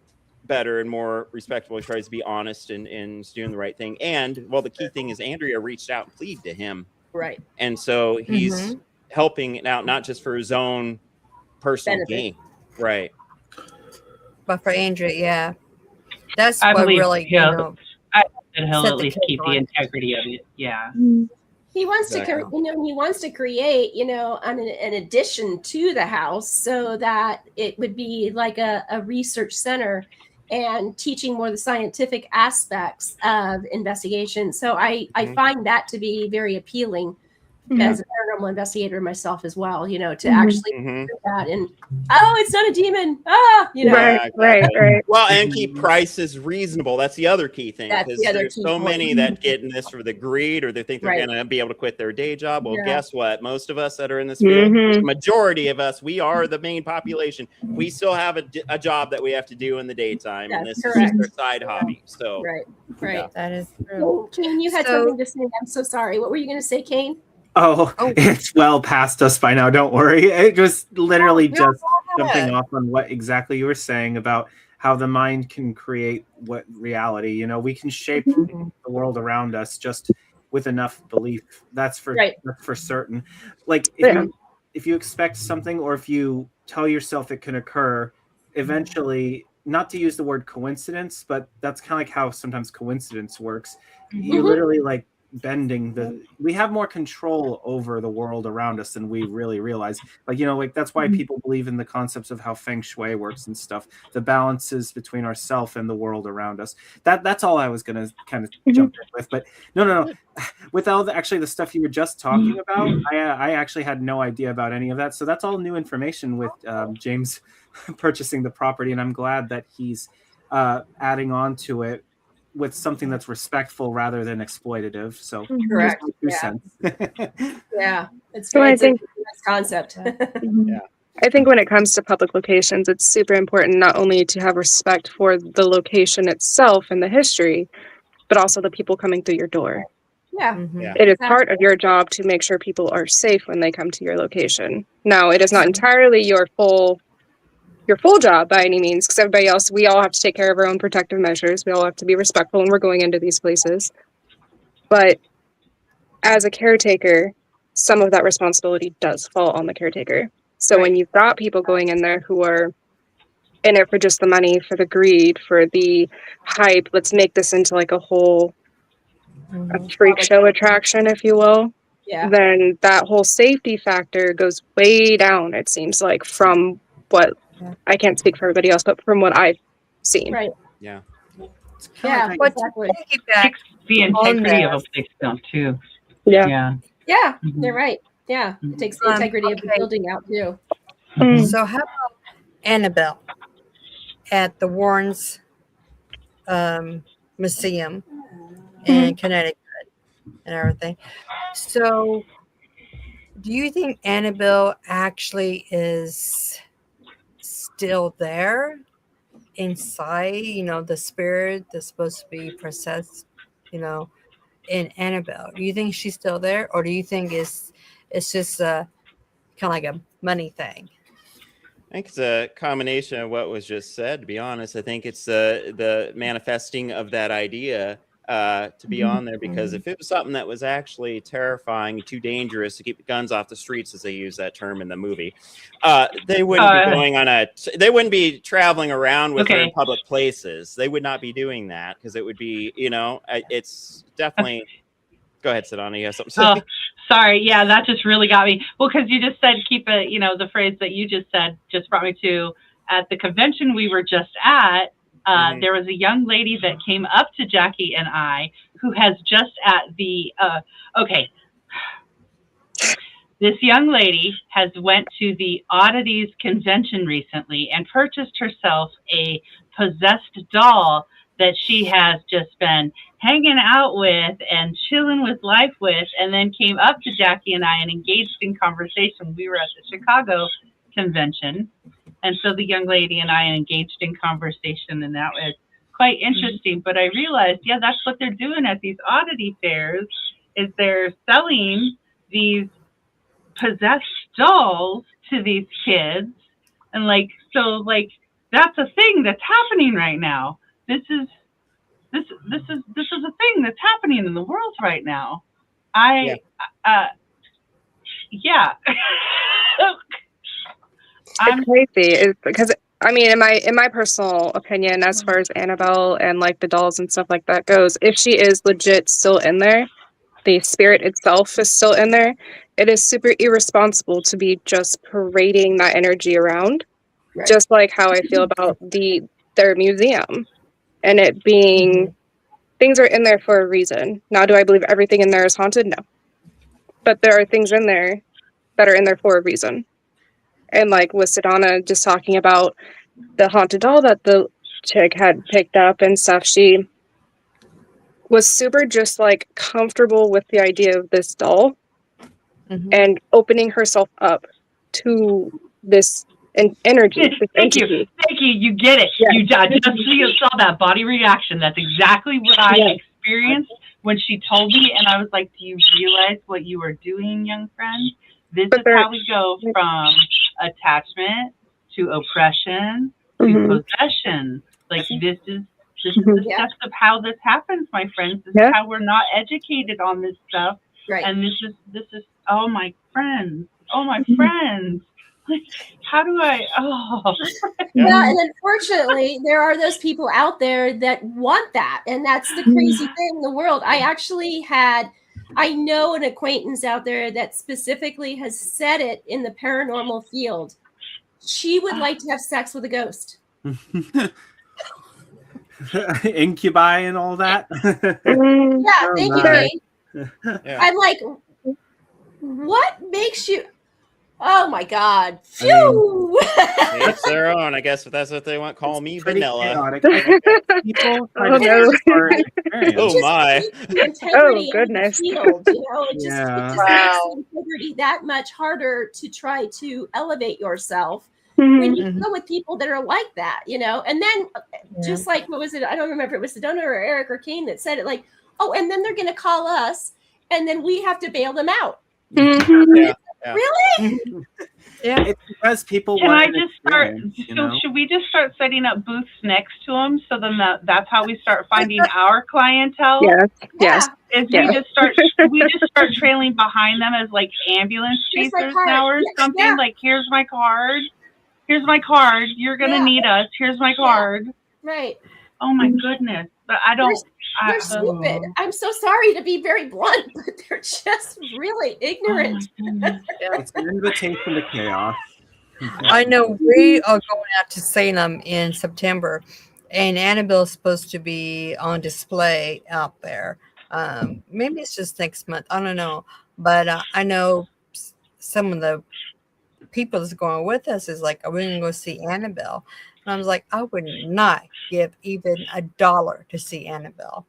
better and more respectful. He tries to be honest and doing the right thing. And well, the key thing is Andrea reached out and pleaded to him. Right. And so he's helping it out, not just for his own personal gain. Right. But for Andrea, that's I what believe really, I hope that he'll at least keep the integrity of it. Yeah. He wants to, he wants to create, an addition to the house so that it would be like a research center and teaching more the scientific aspects of investigation. So I find that to be very appealing as a paranormal investigator myself as well, you know, to actually do that and, oh, it's not a demon. Ah, you know. Right. Well, and keep prices reasonable. That's the other key thing, That's because the other there's key so point. many that get in this for the greed, or they think they're Right. going to be able to quit their day job. Well, Yeah. guess what? Most of us that are in this field, the majority of us, we are the main population. We still have a job that we have to do in the daytime, and That's this is correct. just our side hobby. So, Right. yeah. That is true. Oh, Kane, you had something to say. I'm so sorry. What were you going to say, Kane? Oh, it's well past us by now. Don't worry. It was literally just jumping off on what exactly you were saying about how the mind can create what reality. You know, we can shape the world around us just with enough belief. That's for certain. Like if you expect something, or if you tell yourself it can occur, eventually, not to use the word coincidence, but that's kind of like how sometimes coincidence works. You're literally like bending we have more control over the world around us than we really realize. Like, you know, like that's why people believe in the concepts of how feng shui works and stuff, the balances between ourself and the world around us. That's all I was gonna kind of jump in with. But no, with all the stuff you were just talking about, I actually had no idea about any of that, so that's all new information with James purchasing the property, and I'm glad that he's adding on to it with something that's respectful rather than exploitative. So Correct. Yeah. It's So very I think a nice concept. I think when it comes to public locations, it's super important not only to have respect for the location itself and the history, but also the people coming through your door. Yeah. It is part of your job to make sure people are safe when they come to your location. Now, it is not entirely your full job by any means, because everybody else, we all have to take care of our own protective measures. We all have to be respectful when we're going into these places. But as a caretaker, some of that responsibility does fall on the caretaker. So when you've got people going in there who are in it for just the money, for the greed, for the hype, let's make this into like a whole a freak show attraction, if you will, then that whole safety factor goes way down, it seems like, from what I can't speak for everybody else, but from what I've seen. Right. Yeah. Yeah, But exactly. to piggyback The integrity on of a place film too. Yeah. Yeah, they're right. Yeah, it takes the integrity of the building out too. So how about Annabelle at the Warrens Museum in Connecticut and everything? So do you think Annabelle actually is still there inside, you know, the spirit that's supposed to be possessed, you know, in Annabelle? Do you think she's still there, or do you think it's just kind of like a money thing? I think it's a combination of what was just said, to be honest. I think it's the manifesting of that idea to be on there, because if it was something that was actually terrifying, too dangerous to keep the guns off the streets, as they use that term in the movie, they wouldn't be going on they wouldn't be traveling around with her in public places. They would not be doing that, because it would be, you know, it's definitely. Go ahead, Sadona. You have something to say? Oh, sorry. Yeah, that just really got me. Well, because you just said keep it, you know, the phrase that you just said just brought me to, at the convention we were just at, there was a young lady that came up to Jackie and I, who has just at the, this young lady has went to the Oddities convention recently and purchased herself a possessed doll that she has just been hanging out with and chilling with life with, and then came up to Jackie and I and engaged in conversation. We were at the Chicago convention, and so the young lady and I engaged in conversation, and that was quite interesting. But I realized, that's what they're doing at these oddity fairs, is they're selling these possessed dolls to these kids, and that's a thing that's happening right now. This is a thing that's happening in the world right now. It's crazy, because I mean, in my personal opinion, as far as Annabelle and like the dolls and stuff like that goes, if she is legit still in there, the spirit itself is still in there, it is super irresponsible to be just parading that energy around. Right. Just like how I feel about the their museum, and it being things are in there for a reason. Now, do I believe everything in there is haunted? No, but there are things in there that are in there for a reason. And like with Sadona just talking about the haunted doll that the chick had picked up and stuff, she was super just like comfortable with the idea of this doll and opening herself up to this energy. This Thank you. entity. Thank you. You get it. Yeah. You saw that body reaction. That's exactly what I experienced when she told me. And I was like, do you realize what you are doing, young friend? This is how we go from attachment to oppression to possession. Like this is the steps of how this happens, my friends. This is how we're not educated on this stuff. Right. And this is oh my friends. Oh my friends. Like, how do I Yeah, and unfortunately there are those people out there that want that, and that's the crazy thing in the world. I know an acquaintance out there that specifically has said it in the paranormal field. She would like to have sex with a ghost. Incubi and all that. Yeah, thank you, nice. Kate. I'm like, what makes you? Oh my God! Phew. Each their own, I guess. If that's what they want, call me vanilla. People Oh no! Oh my! Oh goodness! Field, you know, it just makes the integrity that much harder to try to elevate yourself when you go with people that are like that, you know. And then, just like what was it? I don't remember if it was Sedona or Eric or Kane that said it. Like, oh, and then they're going to call us, and then we have to bail them out. Yeah. Really? Yeah. It's because people Can want I just start? Should we just start setting up booths next to them so then that's how we start finding our clientele? Yes. We just start trailing behind them as like ambulance chasers now or something. Yeah. Like, here's my card. Here's my card. You're gonna need us. Here's my card. Right. Oh my goodness. But I don't. They're stupid. I'm so sorry to be very blunt, but they're just really ignorant. It's an invitation to chaos. I know we are going out to Salem in September, and Annabelle's supposed to be on display out there. Maybe it's just next month. I don't know. But I know some of the people that's going with us is like, are we going to go see Annabelle? And I was like, I would not give even $1 to see Annabelle,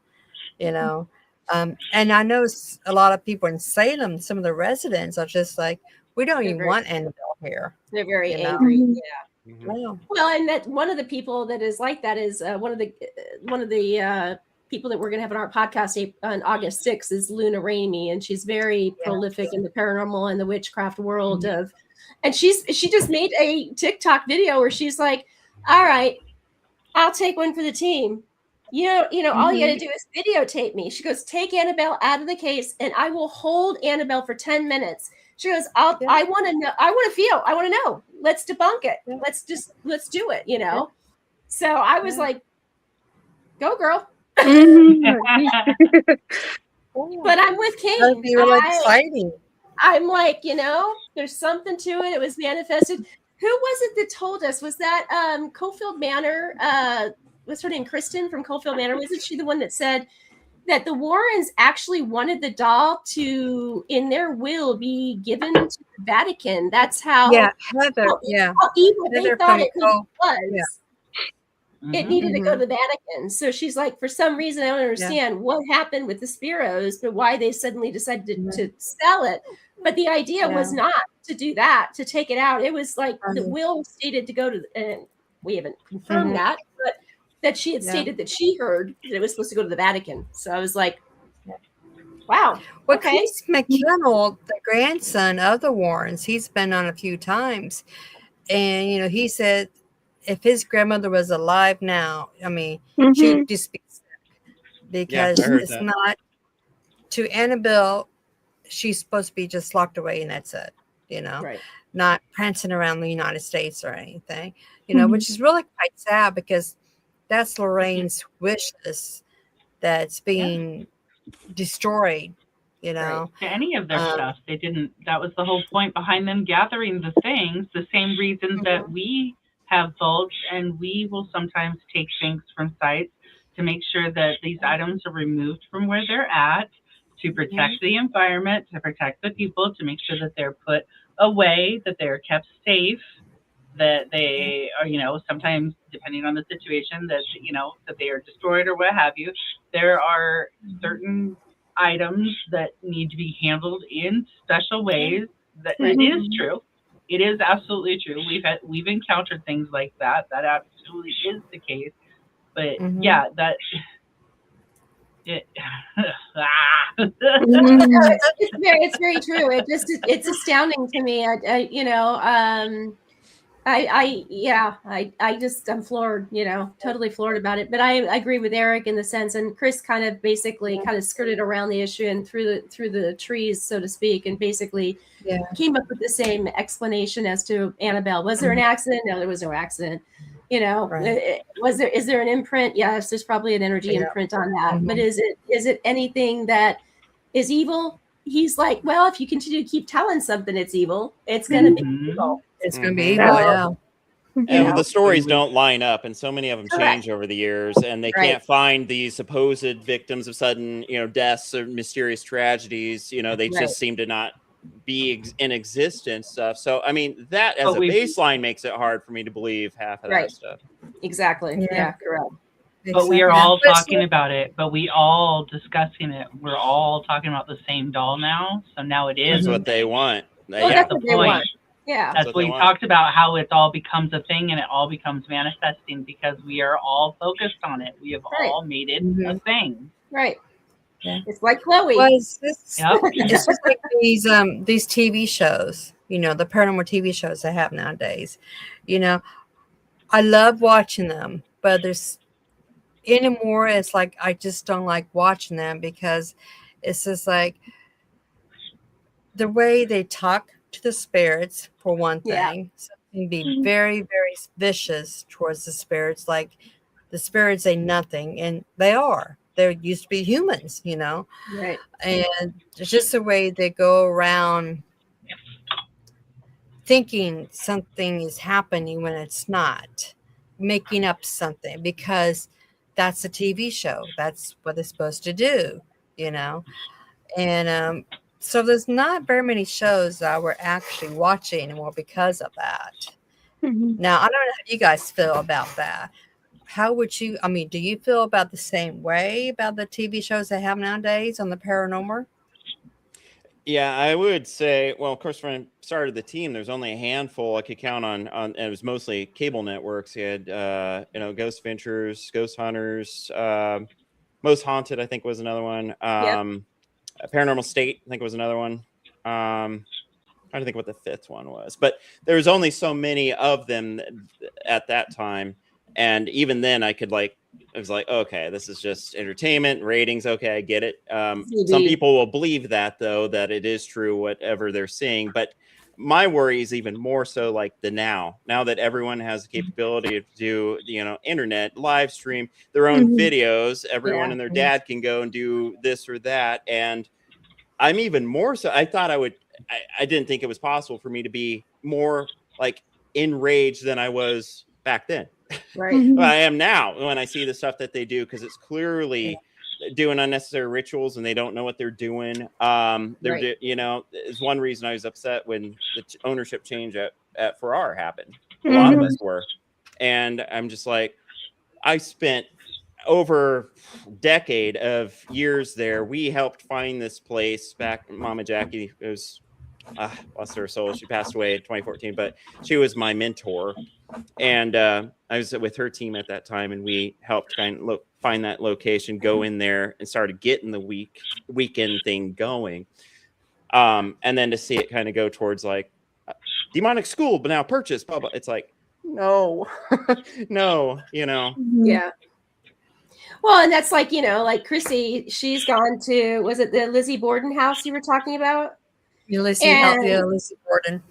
you know. And I know a lot of people in Salem, some of the residents are just like, we don't even want Annabelle here. They're very angry. Yeah. Wow. Well, and that one of the people that is like that is one of the people that we're going to have on our podcast on August 6th is Luna Ramey, and she's very prolific in the paranormal and the witchcraft world and she just made a TikTok video where she's like, all right, I'll take one for the team. You know, all you got to do is videotape me. She goes, take Annabelle out of the case and I will hold Annabelle for 10 minutes. She goes, I want to know. I want to know. Let's debunk it. Yeah. Let's do it, you know? So I was like, go girl. But I'm with Kate. That'd be really exciting. I'm like, you know, there's something to it. It was manifested. Who was it that told us? Was that Cofield Manor? What's her name? Kristen from Cofield Manor. Wasn't she the one that said that the Warrens actually wanted the doll to, in their will, be given to the Vatican? That's how. Yeah, Heather. How evil Heather they thought it was. Yeah. It needed to go to the Vatican. So she's like, for some reason, I don't understand what happened with the Spiros, but why they suddenly decided to sell it. But the idea was not to do that, to take it out. It was like the will stated to go to, and we haven't confirmed that, but that she had stated that she heard that it was supposed to go to the Vatican. So I was like, wow. Well, Chris McKinnell, the grandson of the Warrens, he's been on a few times. And, you know, he said if his grandmother was alive now, I mean, she'd just be sick because it's not to Annabelle. She's supposed to be just locked away and that's it, you know, not prancing around the United States or anything, you know, which is really quite sad because that's Lorraine's wishes that's being destroyed, you know. To any of their stuff, they didn't. That was the whole point behind them gathering the things. The same reason that we have vaults, and we will sometimes take things from sites to make sure that these items are removed from where they're at, to protect the environment, to protect the people, to make sure that they're put away, that they're kept safe, that they are, sometimes depending on the situation, that, that they are destroyed or what have you. There are certain items that need to be handled in special ways. That it is true. It is absolutely true. We've encountered things like that. That absolutely is the case. But yeah, that it, It's very true. It's astounding to me. I'm floored, totally floored about it. But I agree with Eric in the sense, and Chris kind of skirted around the issue and through the trees, so to speak, and basically came up with the same explanation as to Annabelle. Was there an accident? No, there was no accident. Right. Is there an imprint? Yes, there's probably an energy imprint on that. But is it anything that is evil? He's like, well, if you continue to keep telling something it's evil, it's going to be evil. It's going to be evil, yeah. And the stories don't line up, and so many of them change over the years, and they can't find these supposed victims of sudden, deaths or mysterious tragedies. They just seem to not be in existence stuff. So, I mean, that as a baseline makes it hard for me to believe half of that stuff. Exactly. Yeah, correct. But we are all talking about it, but we all discussing it. We're all talking about the same doll now. So now it is. That's what they want. That's the point. Yeah. That's what we talked about, how it all becomes a thing and it all becomes manifesting because we are all focused on it. We have all made it a thing. Right. Yeah. It's like Chloe. Well, it's just like these TV shows, the paranormal TV shows they have nowadays. I love watching them, but there's anymore. It's like I just don't like watching them because it's just like the way they talk to the spirits, for one thing. So it can be very, very vicious towards the spirits. Like the spirits ain't nothing, and they are. They used to be humans, Right. And it's just the way they go around thinking something is happening when it's not, making up something because that's a TV show. That's what it's supposed to do, And so there's not very many shows that we're actually watching anymore because of that. Now, I don't know how you guys feel about that. How would you, do you feel about the same way about the TV shows they have nowadays on the paranormal? Yeah, I would say, well, of course, when I started the team, there's only a handful I could count on, and it was mostly cable networks. You had, Ghost Ventures, Ghost Hunters, Most Haunted, I think was another one. Paranormal State, I think was another one. I don't think what the fifth one was, but there was only so many of them at that time. And even then I was like, okay, this is just entertainment, ratings. Okay, I get it. Some people will believe that, though, that it is true, whatever they're seeing. But my worry is even more so like now that everyone has the capability to do, internet live stream their own videos. Everyone and their dad can go and do this or that. And I'm even more so. I thought I didn't think it was possible for me to be more like enraged than I was back then. Right. Well, I am now when I see the stuff that they do, because it's clearly doing unnecessary rituals and they don't know what they're doing. Is one reason I was upset when the ownership change at Farrar happened. A lot of us were. And I'm just like, I spent over a decade of years there. We helped find this place back. Mama Jackie, it was, bless her soul, she passed away in 2014, but she was my mentor. And I was with her team at that time, and we helped kind of find that location, go in there, and started getting the weekend thing going. And then to see it kind of go towards like demonic school, but now purchase, blah, blah. It's like, no, no, Yeah. Well, and that's like, like Chrissy, she's gone to, was it the Lizzie Borden house you were talking about? Lizzie Borden.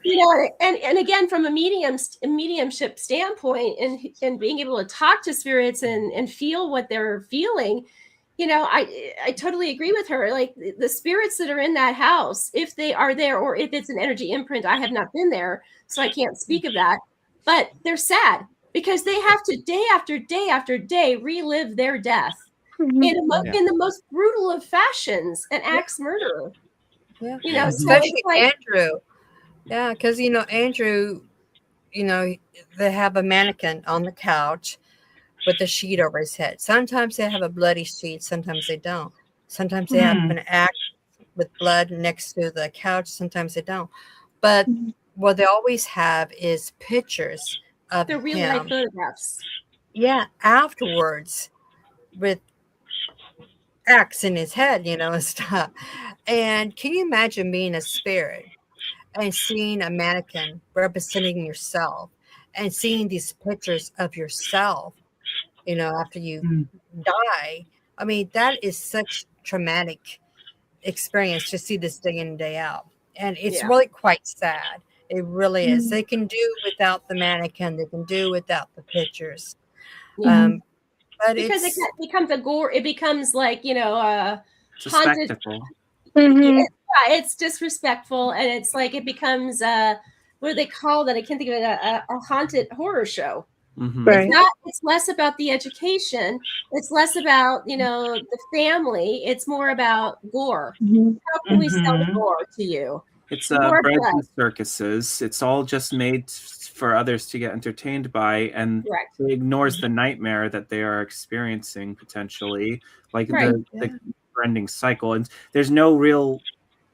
And again, from a mediumship standpoint, and being able to talk to spirits and feel what they're feeling, I totally agree with her. Like the spirits that are in that house, if they are there, or if it's an energy imprint, I have not been there, so I can't speak of that. but they're sad because they have to day after day after day relive their death in the most brutal of fashions, an axe murderer. Yeah. You know, so Especially it's like, Andrew. Yeah, because Andrew, they have a mannequin on the couch with a sheet over his head. Sometimes they have a bloody sheet, sometimes they don't. Sometimes they have an axe with blood next to the couch, sometimes they don't. But what they always have is pictures of they're real him. life photographs. Yeah, afterwards with axe in his head, and stuff. And can you imagine being a spirit and seeing a mannequin representing yourself and seeing these pictures of yourself, after you die? I mean, that is such traumatic experience to see this day in and day out. And it's really quite sad. It really is. They can do without the mannequin. They can do without the pictures. But because it becomes a gore. It becomes like, It's a haunted. spectacle. It's disrespectful, and it's like it becomes what do they call that? I can't think of it. A haunted horror show. Right. It's less about the education. It's less about the family. It's more about gore. How can we sell gore to you? It's More bread blood. and circuses. It's all just made for others to get entertained by, and Correct. it ignores the nightmare that they are experiencing potentially, like Right. the ending cycle. And there's no real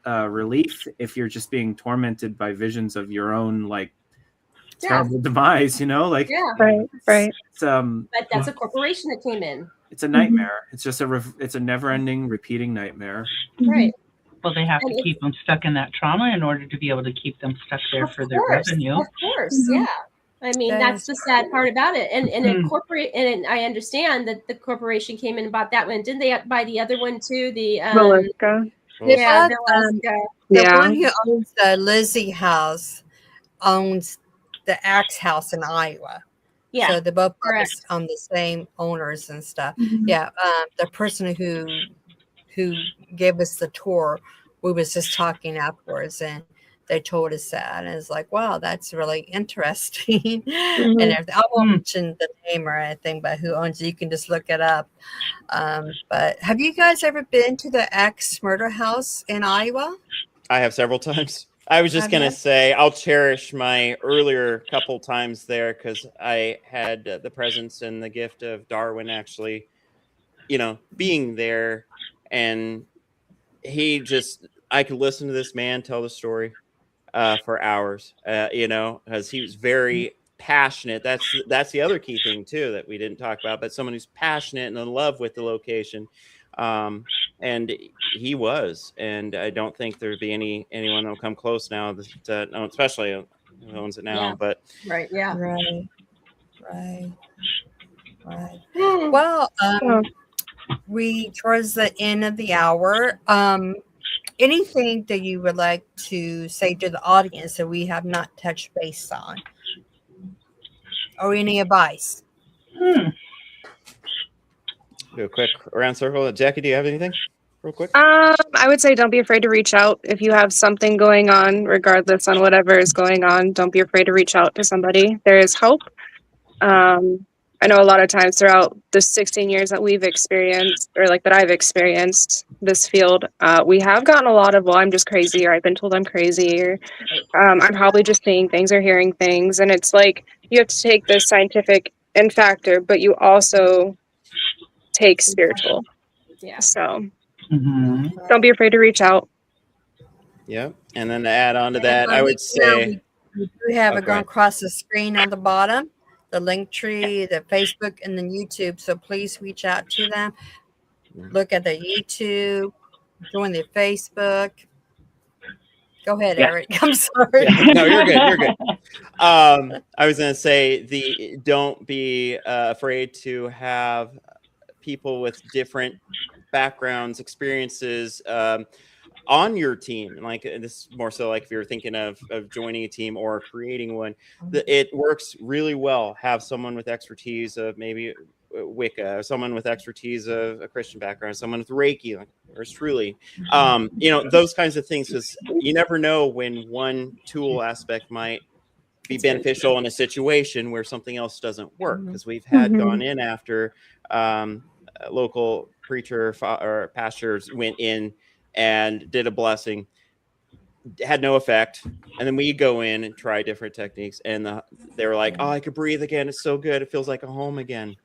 relief if you're just being tormented by visions of your own terrible demise. Like Right. it's But that's a corporation that came in. it's a nightmare. It's just it's a never-ending, repeating nightmare. Right. Well, they have to keep them stuck in that trauma in order to be able to keep them stuck there for their revenue. Of course, yeah. I mean, that's the sad part about it. And and I understand that the corporation came in and bought that one. Didn't they buy the other one too? The Villisca. yeah, the one who owns the Lizzie house owns the Axe house in Iowa. Yeah. So they both are on the same owners and stuff. Yeah. The person who gave us the tour, we was just talking afterwards, and they told us that, and it's like, wow, that's really interesting. And everything. I won't mention the name or anything, but who owns it, you can just look it up. But have you guys ever been to the Axe murder house in Iowa? I have several times. I was just going to say I'll cherish my earlier couple times there because I had the presence and the gift of Darwin actually, being there. And I could listen to this man tell the story for hours, because he was very passionate. That's the other key thing too that we didn't talk about, but someone who's passionate and in love with the location. And he was, and I don't think there'd be anyone that'll come close now, especially who owns it now. Yeah. But right, yeah. Right. Well, we towards the end of the hour. Anything that you would like to say to the audience that we have not touched base on, or any advice? do a quick round circle. Jackie, do you have anything real quick? I would say don't be afraid to reach out if you have something going on, regardless on whatever is going on. Don't be afraid to reach out to somebody. There is hope. I know a lot of times throughout the 16 years that we've experienced, or like that I've experienced this field, we have gotten a lot of, well, I'm just crazy, or I've been told I'm crazy, or I'm probably just seeing things or hearing things. And it's like, you have to take the scientific end factor, but you also take spiritual. Yeah. So don't be afraid to reach out. Yeah. And then to add on to that, I would say we do have it going across the screen on the bottom, the link tree, the Facebook, and then YouTube. So please reach out to them. Look at the YouTube, join the Facebook. Go ahead, Eric. I'm sorry. No, you're good. You're good. I was going to say don't be afraid to have people with different backgrounds, experiences on your team. Like this is more so like if you're thinking of joining a team or creating one, it works really well. Have someone with expertise of maybe Wicca, someone with expertise of a Christian background, someone with Reiki, like yours truly. Those kinds of things, because you never know when one tool aspect might be That's very beneficial in a situation where something else doesn't work. Because we've had gone in after a local preacher or pastors went in and did a blessing, had no effect, and then we go in and try different techniques, and they were like, "Oh, I could breathe again. It's so good. It feels like a home again."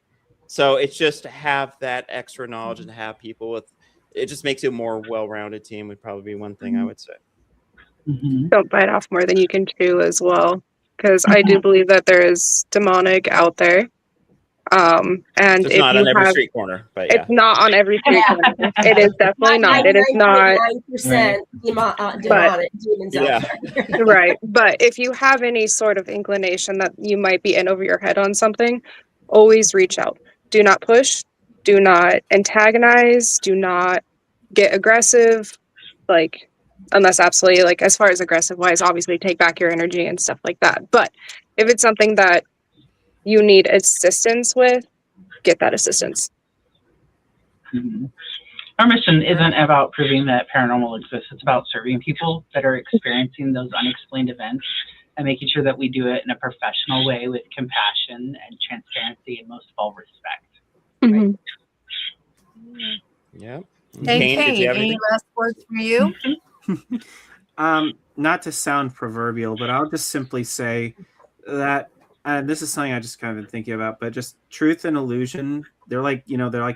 So it's just to have that extra knowledge and to have people with it just makes you a more well-rounded team would probably be one thing I would say. Don't bite off more than you can chew as well, because I do believe that there is demonic out there. And So it's if not you on every have, street corner, but yeah. it's not on every street corner. It is definitely not. It is not. 99% demonic demons out there. Right. But if you have any sort of inclination that you might be in over your head on something, always reach out. Do not push. Do not antagonize. Do not get aggressive. Like, unless absolutely, like, as far as aggressive wise, obviously take back your energy and stuff like that. But if it's something that you need assistance with, get that assistance. Our mission isn't about proving that paranormal exists. It's about serving people that are experiencing those unexplained events and making sure that we do it in a professional way with compassion and transparency and most of all respect. Mhm. Yeah. And Kane, did you have any anything? last words from you? Not to sound proverbial, but I'll just simply say that, and this is something I just kind of been thinking about, but just truth and illusion, they're like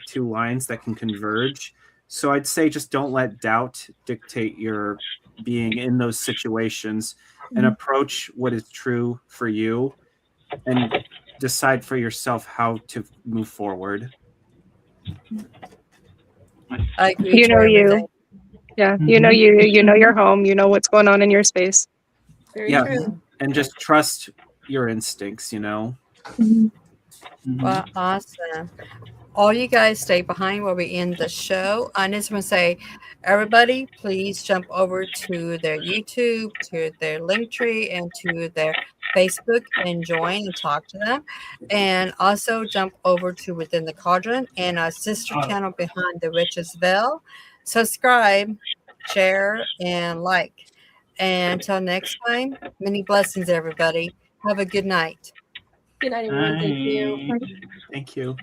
two lines that can converge. So I'd say just don't let doubt dictate your being in those situations, and approach what is true for you and decide for yourself how to move forward. I agree. You know to you. everything. Yeah. You know you. You know your home. You know what's going on in your space. Very Yeah. true. And just trust your instincts, you know? Well, awesome. All you guys stay behind while we end the show. I just want to say, everybody, please jump over to their YouTube, to their Linktree, and to their Facebook and join and talk to them. And also jump over to Within the Cauldron and our sister channel Behind the Witch's Veil. Subscribe, share, and like. And until next time, many blessings, everybody. Have a good night. Good night, everyone. Thank you. Bye. Thank you.